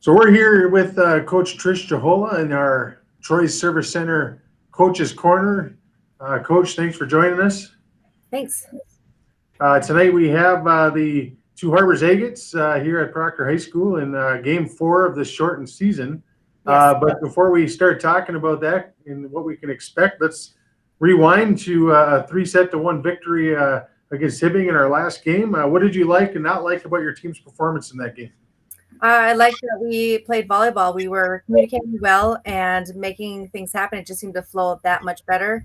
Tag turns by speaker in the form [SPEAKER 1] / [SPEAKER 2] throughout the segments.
[SPEAKER 1] So we're here with Coach Trish Jahola in our Troy Service Center Coach's Corner. Coach, thanks for joining us.
[SPEAKER 2] Thanks.
[SPEAKER 1] Tonight we have the Two Harbors Agates here at Proctor High School in Game 4 of the shortened season.
[SPEAKER 2] Yes.
[SPEAKER 1] But before we start talking about that and what we can expect, let's rewind to a 3-1 victory against Hibbing in our last game. What did you like and not like about your team's performance in that game?
[SPEAKER 2] I liked that we played volleyball. We were communicating well and making things happen. It just seemed to flow that much better.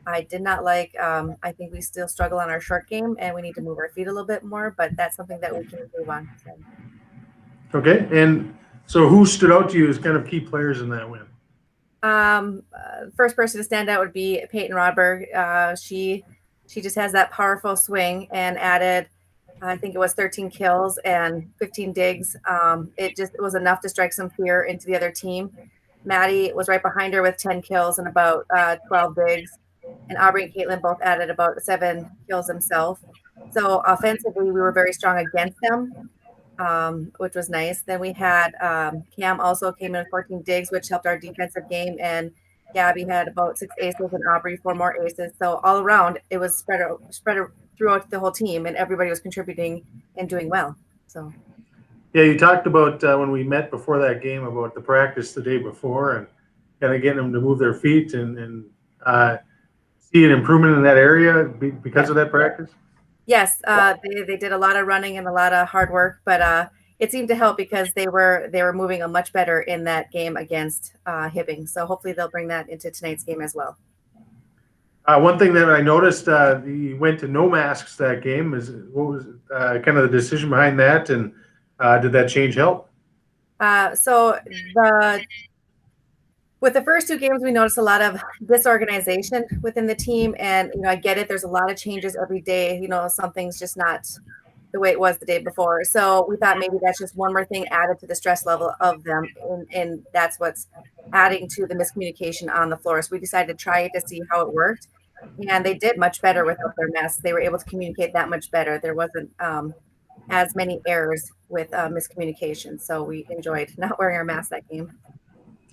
[SPEAKER 2] I did not like, I think we still struggle on our short game and we need to move our feet a little bit more, but that's something that we can improve on. So.
[SPEAKER 1] Okay. And so who stood out to you as kind of key players in that win?
[SPEAKER 2] First person to stand out would be Peyton Rodberg. She just has that powerful swing and added, I think it was 13 kills and 15 digs. It was enough to strike some fear into the other team. Maddie was right behind her with 10 kills and about 12 digs. And Aubrey and Caitlin both added about 7 kills themselves. So offensively, we were very strong against them, which was nice. Then we had Cam also came in with 14 digs, which helped our defensive game. And Gabby had about 6 aces and Aubrey 4 more aces. So all around, it was spread throughout the whole team, and everybody was contributing and doing well. So.
[SPEAKER 1] Yeah, you talked about when we met before that game about the practice the day before and kind of getting them to move their feet and see an improvement in that area because of that practice.
[SPEAKER 2] Yes, they did a lot of running and a lot of hard work, but it seemed to help because they were moving much better in that game against Hibbing. So hopefully they'll bring that into tonight's game as well.
[SPEAKER 1] One thing that I noticed, you went to no masks that game. What was kind of the decision behind that, and did that change help?
[SPEAKER 2] With the first 2 games, we noticed a lot of disorganization within the team, and I get it. There's a lot of changes every day. Something's just not the way it was the day before. So we thought maybe that's just one more thing added to the stress level of them, and that's what's adding to the miscommunication on the floor. So we decided to try it to see how it worked, and they did much better without their masks. They were able to communicate that much better. There wasn't as many errors with miscommunication, so we enjoyed not wearing our masks that game.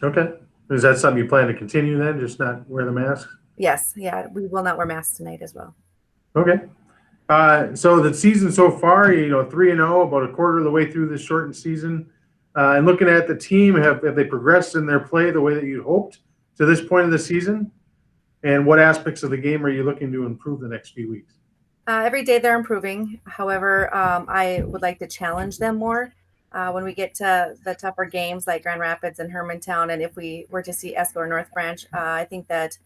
[SPEAKER 1] Okay. Is that something you plan to continue then, just not wear the mask?
[SPEAKER 2] Yes. Yeah, we will not wear masks tonight as well.
[SPEAKER 1] Okay. So the season so far, 3-0, about a quarter of the way through this shortened season. And looking at the team, have they progressed in their play the way that you hoped to this point of the season? And what aspects of the game are you looking to improve the next few weeks?
[SPEAKER 2] Every day they're improving. However, I would like to challenge them more. When we get to the tougher games like Grand Rapids and Hermantown, and if we were to see Esko or North Branch, I think that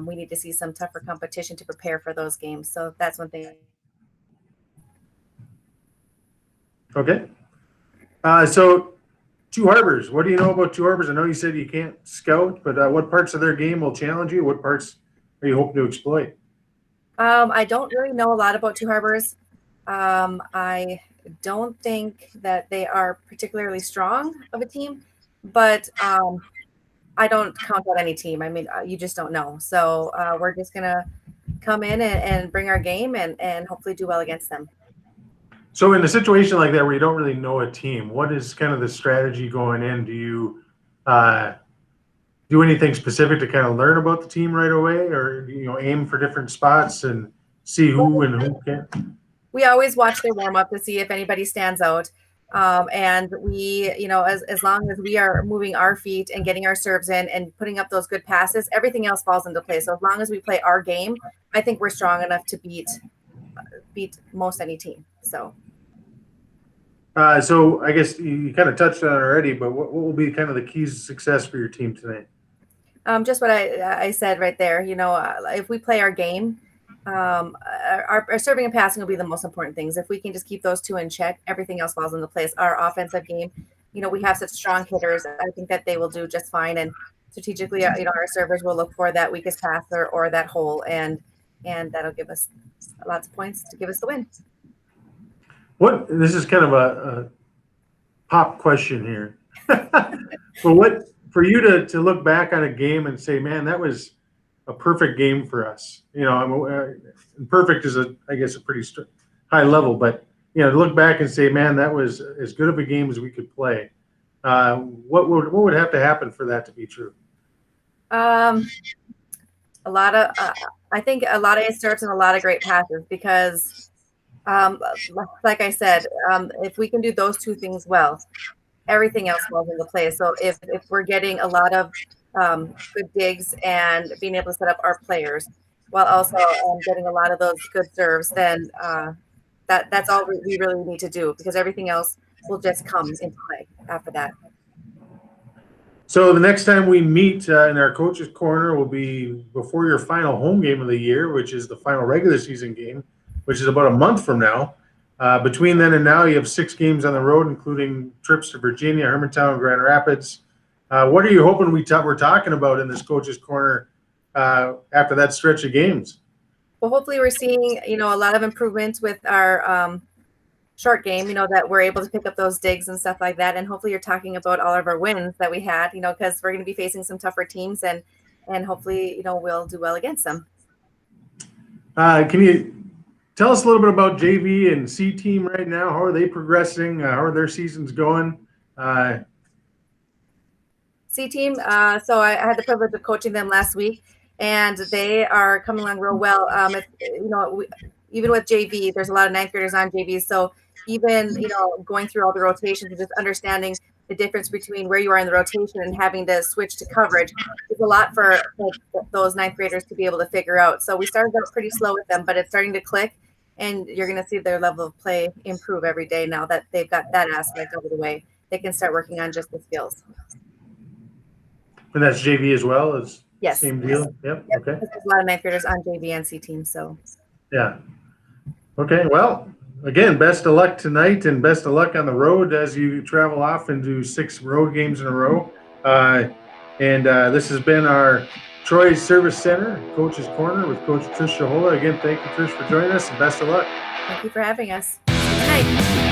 [SPEAKER 2] we need to see some tougher competition to prepare for those games. So that's one thing.
[SPEAKER 1] Okay. So Two Harbors, what do you know about Two Harbors? I know you said you can't scout, but what parts of their game will challenge you? What parts are you hoping to exploit?
[SPEAKER 2] I don't really know a lot about Two Harbors. I don't think that they are particularly strong of a team, but I don't count out any team. I mean, you just don't know. So we're just going to come in and bring our game and hopefully do well against them.
[SPEAKER 1] So in a situation like that where you don't really know a team, what is kind of the strategy going in? Do you do anything specific to kind of learn about the team right away, or aim for different spots and see who and who can't?
[SPEAKER 2] We always watch their warm up to see if anybody stands out. And we, as long as we are moving our feet and getting our serves in and putting up those good passes, everything else falls into place. So as long as we play our game, I think we're strong enough to beat most any team. So
[SPEAKER 1] I guess you kind of touched on it already, but what will be kind of the keys to success for your team tonight?
[SPEAKER 2] Just what I said right there. If we play our game, our serving and passing will be the most important things. If we can just keep those 2 in check, everything else falls into place. Our offensive game, we have such strong hitters. I think that they will do just fine. And strategically, our servers will look for that weakest passer or that hole, and that'll give us lots of points to give us the win.
[SPEAKER 1] This is kind of a pop question here. But for you to look back on a game and say, man, that was a perfect game for us. Perfect is I guess a pretty high level, but to look back and say, man, that was as good of a game as we could play. What would have to happen for that to be true?
[SPEAKER 2] Um, a lot of, I think a lot of it starts in a lot of great passes because, um, like I said, if we can do those two things well, everything else falls into place. So if we're getting a lot of good digs and being able to set up our players while also getting a lot of those good serves, then that's all we really need to do because everything else will just come into play after that.
[SPEAKER 1] So the next time we meet in our coaches' corner will be before your final home game of the year, which is the final regular season game, which is about a month from now. Between then and now, you have 6 games on the road, including trips to Virginia, Hermantown, Grand Rapids. What are you hoping we're talking about in this coaches' corner after that stretch of games?
[SPEAKER 2] Well, hopefully we're seeing, a lot of improvements with our short game, that we're able to pick up those digs and stuff like that. And hopefully you're talking about all of our wins that we had, because we're going to be facing some tougher teams and hopefully, we'll do well against them.
[SPEAKER 1] Can you tell us a little bit about JV and C team right now? How are they progressing? How are their seasons going?
[SPEAKER 2] C team. So I had the privilege of coaching them last week, and they are coming along real well. Even with JV, there's a lot of ninth graders on JV. So even going through all the rotations and just understanding the difference between where you are in the rotation and having to switch to coverage is a lot for those ninth graders to be able to figure out. So we started out pretty slow with them, but it's starting to click, and you're going to see their level of play improve every day now that they've got that aspect over the way. They can start working on just the skills.
[SPEAKER 1] And that's JV as well as
[SPEAKER 2] Yes.
[SPEAKER 1] same deal. Yep. Okay.
[SPEAKER 2] There's a lot of ninth graders on JV and C team. So
[SPEAKER 1] yeah. Okay. Well, again, best of luck tonight and best of luck on the road as you travel off and do 6 road games in a row. This has been our Troy Service Center Coach's Corner with Coach Trish Shahola. Again, thank you, Trish, for joining us, and best of luck.
[SPEAKER 2] Thank you for having us. Good night.